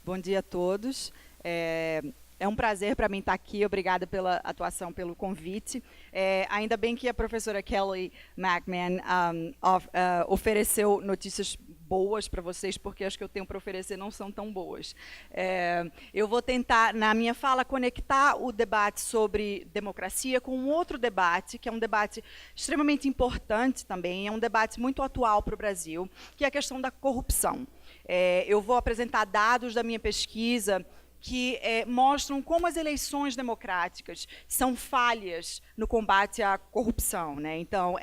Bom dia a todos. É um prazer para mim estar aqui. Obrigada pela atuação, pelo convite. Ainda bem que a professora Kelly McMahon ofereceu notícias boas para vocês, porque as que eu tenho para oferecer não são tão boas. Eu vou tentar, na minha fala, conectar o debate sobre democracia com um outro debate, que é um debate extremamente importante também, é um debate muito atual para o Brasil, que é a questão da corrupção. Eu vou apresentar dados da minha pesquisa que mostram como as eleições democráticas são falhas no combate à corrupção, né? Então,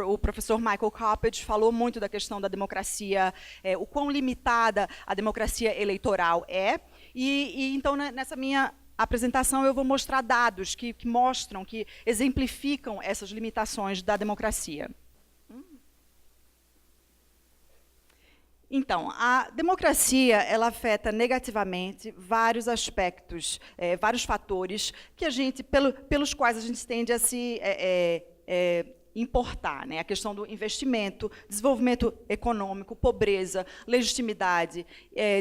o professor Michael Coppedge falou muito da questão da democracia, o quão limitada a democracia eleitoral é, então, nessa minha apresentação, eu vou mostrar dados que mostram, que exemplificam essas limitações da democracia. Então, a democracia ela afeta negativamente vários aspectos, vários fatores que a gente, pelos quais a gente tende a se importar, né? A questão do investimento, desenvolvimento econômico, pobreza, legitimidade,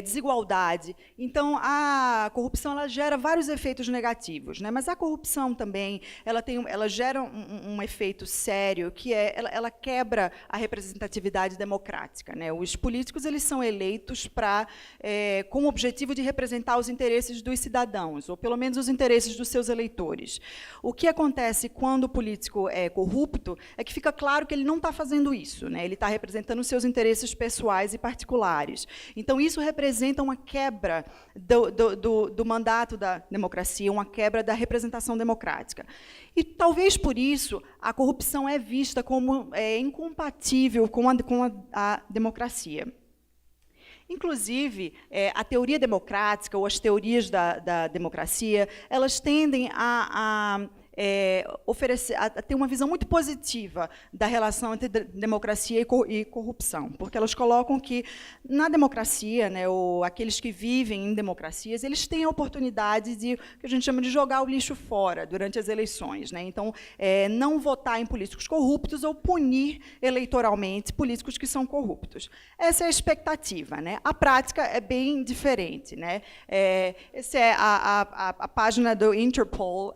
desigualdade. Então, a corrupção ela gera vários efeitos negativos, né? Mas a corrupção também ela gera um efeito sério, que ela quebra a representatividade democrática, né? Os políticos eles são eleitos com o objetivo de representar os interesses dos cidadãos, ou pelo menos os interesses dos seus eleitores. O que acontece quando o político é corrupto é que fica claro que ele não está fazendo isso, né? Ele está representando os seus interesses pessoais e particulares. Então, isso representa uma quebra do mandato da democracia, uma quebra da representação democrática. E, talvez por isso, a corrupção é vista como incompatível com a democracia. Inclusive, a teoria democrática, ou as teorias da democracia, elas tendem a ter uma visão muito positiva da relação entre democracia e corrupção, porque elas colocam que, na democracia, né, aqueles que vivem em democracias, eles têm a oportunidade de, que a gente chama de jogar o lixo fora durante as eleições, né? Então, não votar em políticos corruptos ou punir eleitoralmente políticos que são corruptos. Essa é a expectativa, né? A prática é bem diferente, né? Essa é a página do Interpol,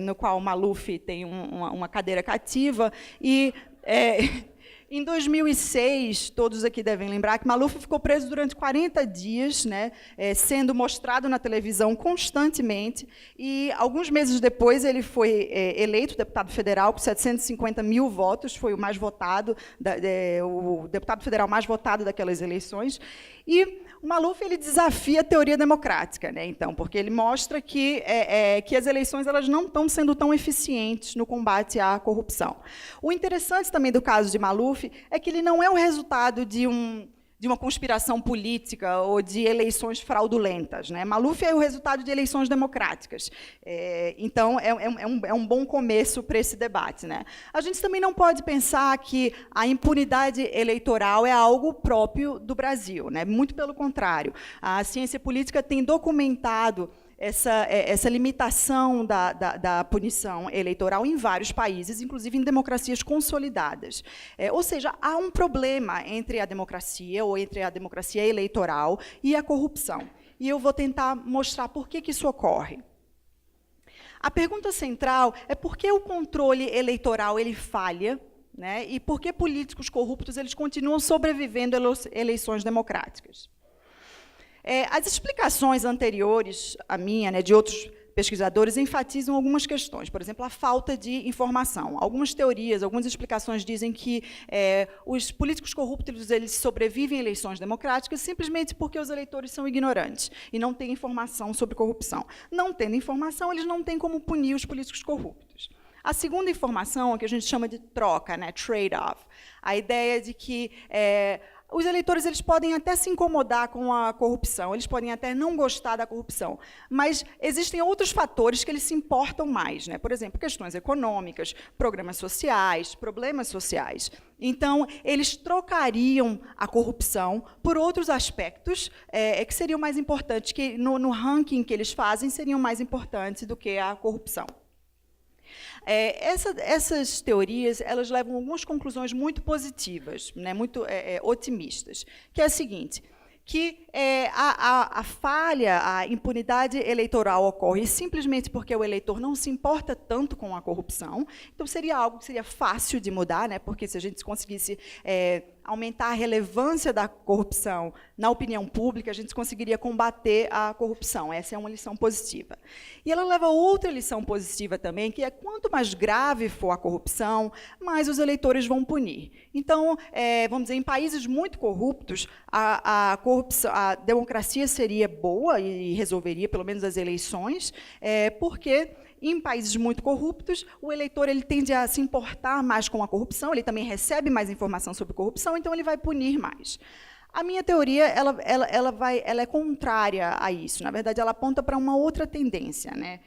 no qual o Maluf tem uma cadeira cativa, e em 2006, todos aqui devem lembrar que Maluf ficou preso durante 40 dias, né, sendo mostrado na televisão constantemente, e alguns meses depois ele foi eleito deputado federal com 750 mil votos, foi o mais votado, o deputado federal mais votado daquelas eleições, e o Maluf ele desafia a teoria democrática, né? Então, porque ele mostra que as eleições elas não estão sendo tão eficientes no combate à corrupção. O interessante também do caso de Maluf é que ele não é o resultado de uma conspiração política ou de eleições fraudulentas, né? Maluf é o resultado de eleições democráticas. Então, é um bom começo para esse debate, né? A gente também não pode pensar que a impunidade eleitoral é algo próprio do Brasil, né? Muito pelo contrário. A ciência política tem documentado essa limitação da punição eleitoral em vários países, inclusive em democracias consolidadas. Ou seja, há um problema entre a democracia, ou entre a democracia eleitoral, e a corrupção. E eu vou tentar mostrar por que isso ocorre. A pergunta central é por que o controle eleitoral ele falha, né, e por que políticos corruptos eles continuam sobrevivendo às eleições democráticas. As explicações anteriores à minha, né, de outros pesquisadores, enfatizam algumas questões. Por exemplo, a falta de informação. Algumas teorias, algumas explicações dizem que os políticos corruptos eles sobrevivem a eleições democráticas simplesmente porque os eleitores são ignorantes e não têm informação sobre corrupção. Não tendo informação, eles não têm como punir os políticos corruptos. A segunda informação é o que a gente chama de troca, né, trade-off. A ideia de que os eleitores eles podem até se incomodar com a corrupção, eles podem até não gostar da corrupção, mas existem outros fatores que eles se importam mais, né? Por exemplo, questões econômicas, programas sociais, problemas sociais. Então, eles trocariam a corrupção por outros aspectos que seriam mais importantes, que no ranking que eles fazem seriam mais importantes do que a corrupção. Essas teorias elas levam a algumas conclusões muito positivas, né, muito otimistas, que é a seguinte, que a falha, a impunidade eleitoral ocorre simplesmente porque o eleitor não se importa tanto com a corrupção. Então, seria algo que seria fácil de mudar, né? Porque se a gente conseguisse aumentar a relevância da corrupção na opinião pública, a gente conseguiria combater a corrupção. Essa é uma lição positiva. E ela leva outra lição positiva também, que é quanto mais grave for a corrupção, mais os eleitores vão punir. Então, vamos dizer, em países muito corruptos, a corrupção, a democracia seria boa e resolveria, pelo menos, as eleições, porque em países muito corruptos, o eleitor ele tende a se importar mais com a corrupção, ele também recebe mais informação sobre corrupção, então ele vai punir mais. A minha teoria ela é contrária a isso. Na verdade, ela aponta para uma outra tendência, né?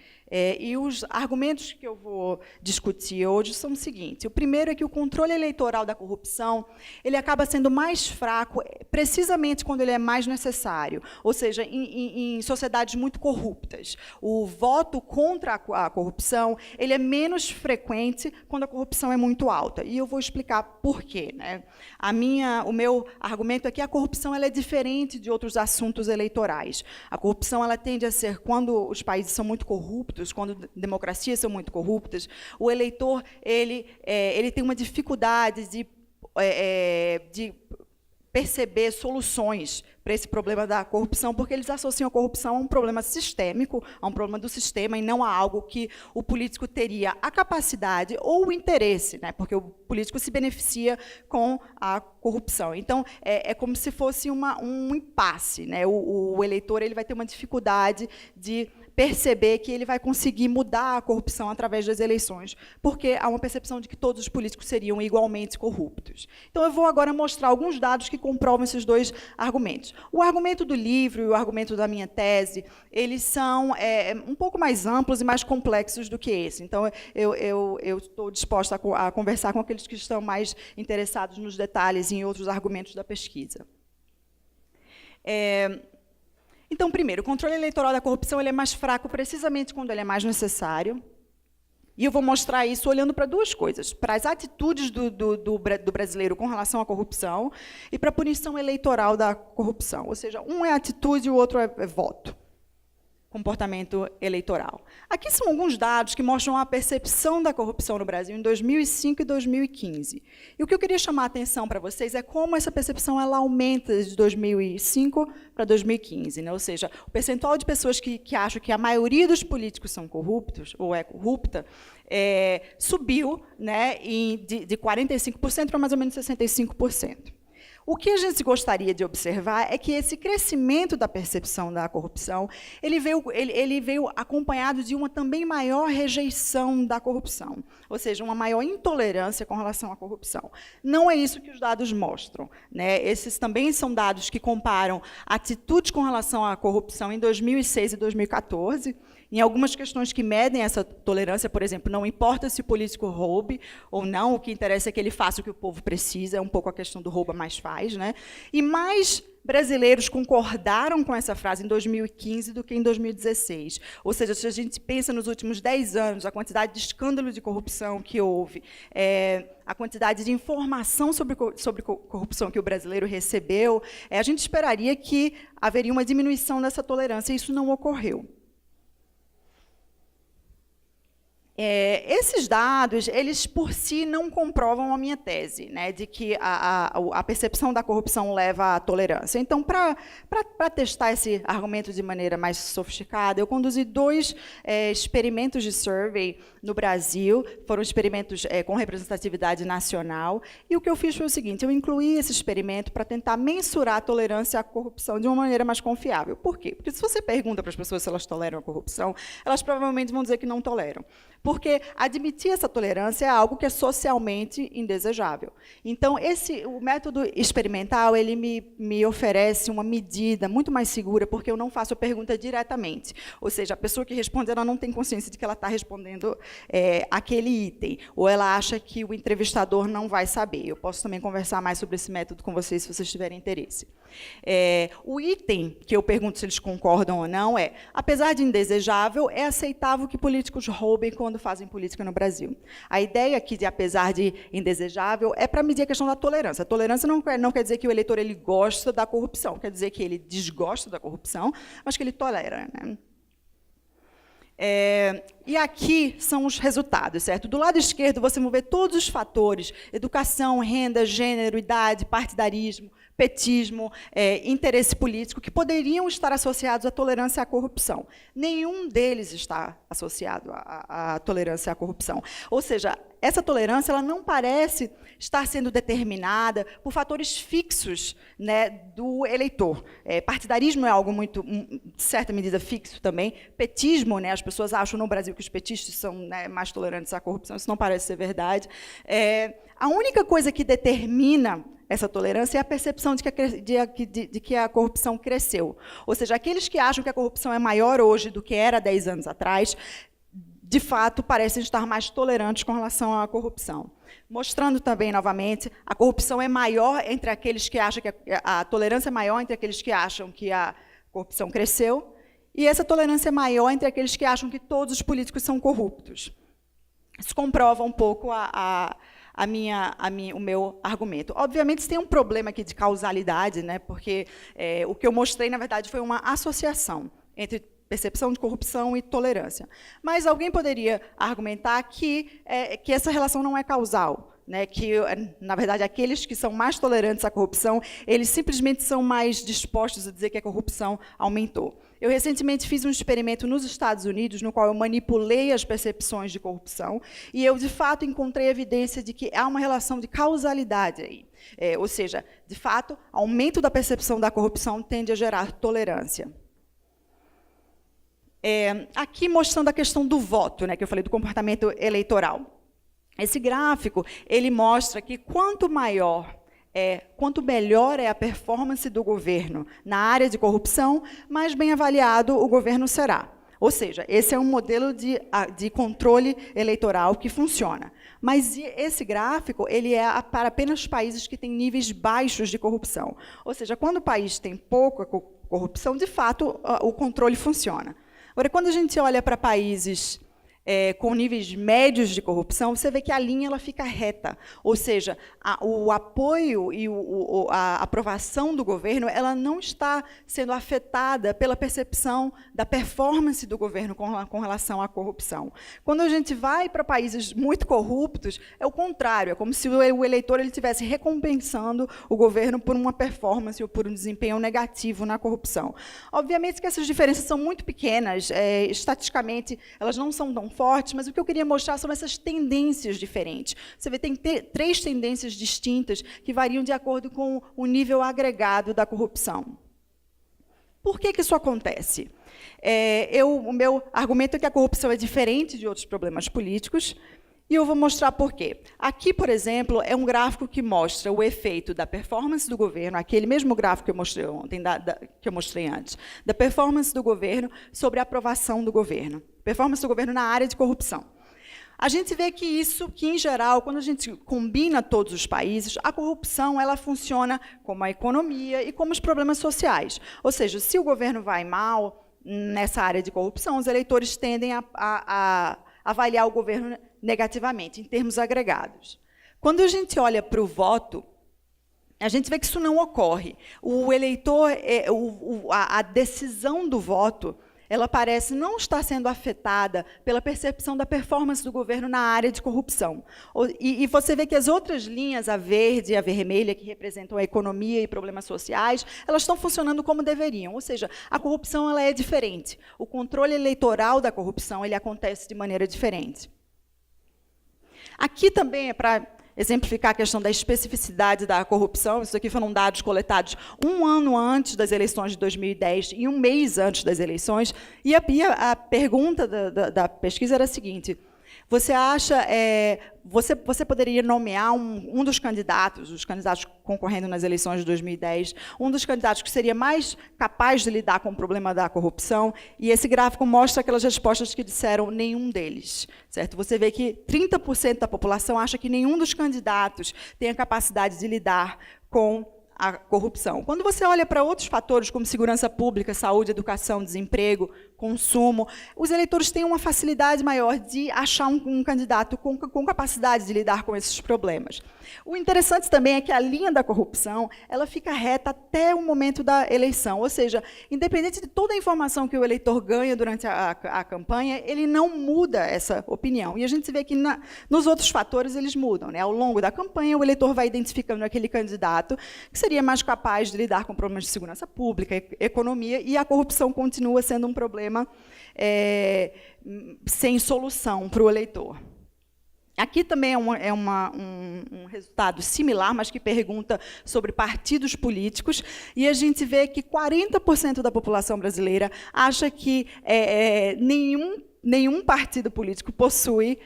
E os argumentos que eu vou discutir hoje são o seguinte. O primeiro é que o controle eleitoral da corrupção ele acaba sendo mais fraco precisamente quando ele é mais necessário, ou seja, em sociedades muito corruptas. O voto contra a corrupção ele é menos frequente quando a corrupção é muito alta. E eu vou explicar por quê, né? O meu argumento é que a corrupção ela é diferente de outros assuntos eleitorais. A corrupção ela tende a ser quando os países são muito corruptos, quando democracias são muito corruptas, o eleitor ele tem uma dificuldade de perceber soluções para esse problema da corrupção, porque eles associam a corrupção a um problema sistêmico, a um problema do sistema, e não a algo que o político teria a capacidade ou o interesse, né? Porque o político se beneficia com a corrupção. Então, é como se fosse um impasse, né? O eleitor ele vai ter uma dificuldade de perceber que ele vai conseguir mudar a corrupção através das eleições, porque há uma percepção de que todos os políticos seriam igualmente corruptos. Então, eu vou agora mostrar alguns dados que comprovam esses dois argumentos. O argumento do livro e o argumento da minha tese, eles são um pouco mais amplos e mais complexos do que esse. Então, eu estou disposta a conversar com aqueles que estão mais interessados nos detalhes e em outros argumentos da pesquisa. Então, primeiro, o controle eleitoral da corrupção ele é mais fraco precisamente quando ele é mais necessário. E eu vou mostrar isso olhando para duas coisas, para as atitudes do brasileiro com relação à corrupção e para a punição eleitoral da corrupção. Ou seja, um é atitude e o outro é voto. Comportamento eleitoral. Aqui são alguns dados que mostram a percepção da corrupção no Brasil em 2005 e 2015. E o que eu queria chamar a atenção para vocês é como essa percepção ela aumenta de 2005 para 2015. Né? Ou seja, o percentual de pessoas que acham que a maioria dos políticos são corruptos, ou é corrupta, subiu, né, de 45% para mais ou menos 65%. O que a gente gostaria de observar é que esse crescimento da percepção da corrupção ele veio acompanhado de uma também maior rejeição da corrupção, ou seja, uma maior intolerância com relação à corrupção. Não é isso que os dados mostram, né? Esses também são dados que comparam atitudes com relação à corrupção em 2006 e 2014, em algumas questões que medem essa tolerância, por exemplo, não importa se o político roube ou não, o que interessa é que ele faça o que o povo precisa, é um pouco a questão do rouba mais faz, né? E mais brasileiros concordaram com essa frase em 2015 do que em 2016. Ou seja, se a gente pensa nos últimos 10 anos, a quantidade de escândalos de corrupção que houve, a quantidade de informação sobre corrupção que o brasileiro recebeu, a gente esperaria que haveria uma diminuição dessa tolerância, e isso não ocorreu. Esses dados, eles por si não comprovam a minha tese, né, de que a percepção da corrupção leva à tolerância. Então, para testar esse argumento de maneira mais sofisticada, eu conduzi 2 experimentos de survey no Brasil, foram experimentos com representatividade nacional, e o que eu fiz foi o seguinte, eu incluí esse experimento para tentar mensurar a tolerância à corrupção de uma maneira mais confiável. Por quê? Porque se você pergunta para as pessoas se elas toleram a corrupção, elas provavelmente vão dizer que não toleram. Porque admitir essa tolerância é algo que é socialmente indesejável. Então, o método experimental ele me oferece uma medida muito mais segura, porque eu não faço a pergunta diretamente. Ou seja, a pessoa que responde ela não tem consciência de que ela está respondendo aquele item, ou ela acha que o entrevistador não vai saber. Eu posso também conversar mais sobre esse método com vocês, se vocês tiverem interesse. O item que eu pergunto se eles concordam ou não apesar de indesejável, é aceitável que políticos roubem quando quando fazem política no Brasil. A ideia aqui, apesar de indesejável, é para medir a questão da tolerância. A tolerância não quer dizer que o eleitor ele gosta da corrupção, quer dizer que ele desgosta da corrupção, mas que ele tolera, né? E aqui são os resultados, certo? Do lado esquerdo, você vai ver todos os fatores: educação, renda, gênero, idade, partidarismo, petismo, interesse político, que poderiam estar associados à tolerância à corrupção. Nenhum deles está associado à tolerância à corrupção. Ou seja, essa tolerância ela não parece estar sendo determinada por fatores fixos, né, do eleitor. Partidarismo é algo muito, de certa medida, fixo também. Petismo, né, as pessoas acham no Brasil que os petistas são, né, mais tolerantes à corrupção, isso não parece ser verdade. A única coisa que determina essa tolerância é a percepção de que a corrupção cresceu. Ou seja, aqueles que acham que a corrupção é maior hoje do que era 10 anos atrás, de fato, parecem estar mais tolerantes com relação à corrupção. Mostrando também, novamente, a corrupção é maior entre aqueles que acham que a tolerância é maior entre aqueles que acham que a corrupção cresceu, e essa tolerância é maior entre aqueles que acham que todos os políticos são corruptos. Isso comprova um pouco o meu argumento. Obviamente, isso tem um problema aqui de causalidade, né, porque o que eu mostrei, na verdade, foi uma associação entre percepção de corrupção e tolerância. Mas alguém poderia argumentar que essa relação não é causal, né, que, na verdade, aqueles que são mais tolerantes à corrupção, eles simplesmente são mais dispostos a dizer que a corrupção aumentou. Eu recentemente fiz um experimento nos Estados Unidos, no qual eu manipulei as percepções de corrupção, e eu, de fato, encontrei evidência de que há uma relação de causalidade aí. Ou seja, de fato, aumento da percepção da corrupção tende a gerar tolerância. Aqui mostrando a questão do voto, né, que eu falei do comportamento eleitoral. Esse gráfico ele mostra que quanto melhor é a performance do governo na área de corrupção, mais bem avaliado o governo será. Ou seja, esse é um modelo de controle eleitoral que funciona. Mas esse gráfico ele é para apenas países que têm níveis baixos de corrupção. Ou seja, quando o país tem pouca corrupção, de fato, o controle funciona. Agora, quando a gente olha para países com níveis médios de corrupção, você vê que a linha ela fica reta. Ou seja, o apoio e a aprovação do governo ela não está sendo afetada pela percepção da performance do governo com relação à corrupção. Quando a gente vai para países muito corruptos, é o contrário. É como se o eleitor ele estivesse recompensando o governo por uma performance ou por um desempenho negativo na corrupção. Obviamente que essas diferenças são muito pequenas. Estatisticamente, elas não são tão fortes, mas o que eu queria mostrar são essas tendências diferentes. Você vê, tem 3 tendências distintas que variam de acordo com o nível agregado da corrupção. Por que isso acontece? O meu argumento é que a corrupção é diferente de outros problemas políticos, e eu vou mostrar por quê. Aqui, por exemplo, é um gráfico que mostra o efeito da performance do governo, aquele mesmo gráfico que eu mostrei ontem, que eu mostrei antes, da performance do governo sobre a aprovação do governo. Performance do governo na área de corrupção. A gente vê que em geral, quando a gente combina todos os países, a corrupção ela funciona como a economia e como os problemas sociais. Ou seja, se o governo vai mal nessa área de corrupção, os eleitores tendem a avaliar o governo negativamente, em termos agregados. Quando a gente olha para o voto, a gente vê que isso não ocorre. O eleitor, a decisão do voto, ela parece não estar sendo afetada pela percepção da performance do governo na área de corrupção. E você vê que as outras linhas, a verde e a vermelha, que representam a economia e problemas sociais, elas estão funcionando como deveriam. Ou seja, a corrupção ela é diferente. O controle eleitoral da corrupção ele acontece de maneira diferente. Aqui também é para exemplificar a questão da especificidade da corrupção. Isso aqui foram dados coletados 1 ano antes das eleições de 2010 e 1 mês antes das eleições. E a pergunta da pesquisa era a seguinte: você acha, você poderia nomear um dos candidatos, os candidatos concorrendo nas eleições de 2010, um dos candidatos que seria mais capaz de lidar com o problema da corrupção? E esse gráfico mostra aquelas respostas que disseram nenhum deles. Certo? Você vê que 30% da população acha que nenhum dos candidatos tem a capacidade de lidar com a corrupção. Quando você olha para outros fatores, como segurança pública, saúde, educação, desemprego, consumo, os eleitores têm uma facilidade maior de achar um candidato com capacidade de lidar com esses problemas. O interessante também é que a linha da corrupção ela fica reta até o momento da eleição, ou seja, independente de toda a informação que o eleitor ganha durante a campanha, ele não muda essa opinião. E a gente vê que nos outros fatores eles mudam, né? Ao longo da campanha, o eleitor vai identificando aquele candidato que seria mais capaz de lidar com problemas de segurança pública, economia, e a corrupção continua sendo um problema sem solução para o eleitor. Aqui também é um resultado similar, mas que pergunta sobre partidos políticos, e a gente vê que 40% da população brasileira acha que nenhum partido político possui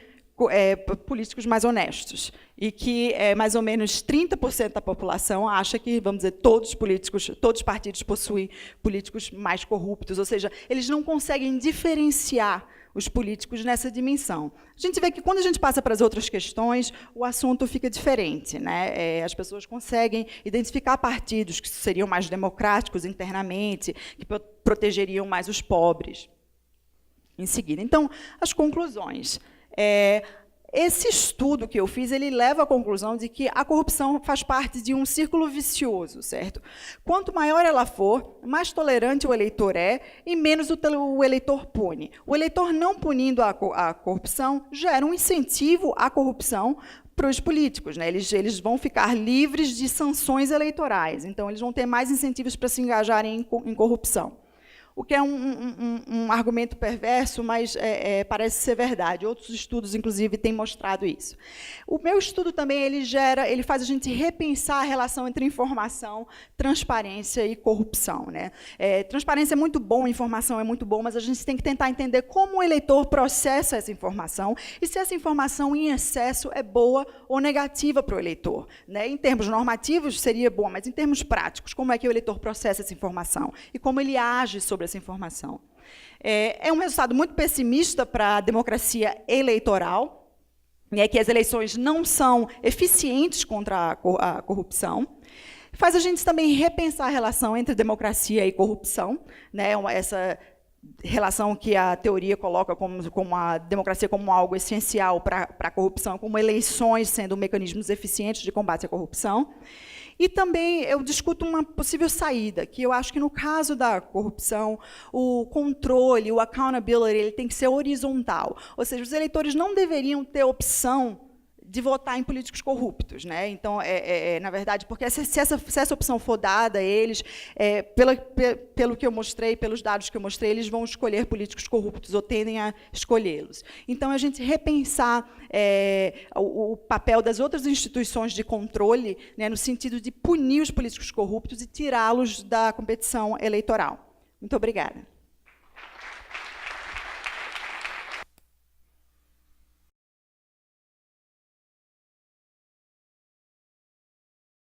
políticos mais honestos, e que mais ou menos 30% da população acha que, vamos dizer, todos os partidos possuem políticos mais corruptos, ou seja, eles não conseguem diferenciar os políticos nessa dimensão. A gente vê que, quando a gente passa para as outras questões, o assunto fica diferente, né? As pessoas conseguem identificar partidos que seriam mais democráticos internamente, que protegeriam mais os pobres. Em seguida, então, as conclusões. Esse estudo que eu fiz, ele leva à conclusão de que a corrupção faz parte de um círculo vicioso, certo? Quanto maior ela for, mais tolerante o eleitor é e menos o eleitor pune. O eleitor não punindo a corrupção gera um incentivo à corrupção para os políticos, né? Eles vão ficar livres de sanções eleitorais, então eles vão ter mais incentivos para se engajarem em corrupção. O que é um argumento perverso, mas parece ser verdade. Outros estudos, inclusive, têm mostrado isso. O meu estudo também ele faz a gente repensar a relação entre informação, transparência e corrupção, né? Transparência é muito bom, informação é muito bom, mas a gente tem que tentar entender como o eleitor processa essa informação e se essa informação em excesso é boa ou negativa para o eleitor, né? Em termos normativos, seria bom, mas em termos práticos, como é que o eleitor processa essa informação e como ele age sobre essa informação. É um resultado muito pessimista para a democracia eleitoral, que as eleições não são eficientes contra a corrupção. Faz a gente também repensar a relação entre democracia e corrupção, né? Essa relação que a teoria coloca como a democracia como algo essencial para a corrupção, como eleições sendo mecanismos eficientes de combate à corrupção. E também eu discuto uma possível saída, que eu acho que, no caso da corrupção, o controle, o accountability, ele tem que ser horizontal. Ou seja, os eleitores não deveriam ter opção de votar em políticos corruptos, né? Então, na verdade, porque se essa opção for dada a eles, pelo que eu mostrei, pelos dados que eu mostrei, eles vão escolher políticos corruptos ou tendem a escolhê-los. Então, a gente repensar o papel das outras instituições de controle, né, no sentido de punir os políticos corruptos e tirá-los da competição eleitoral. Muito obrigada.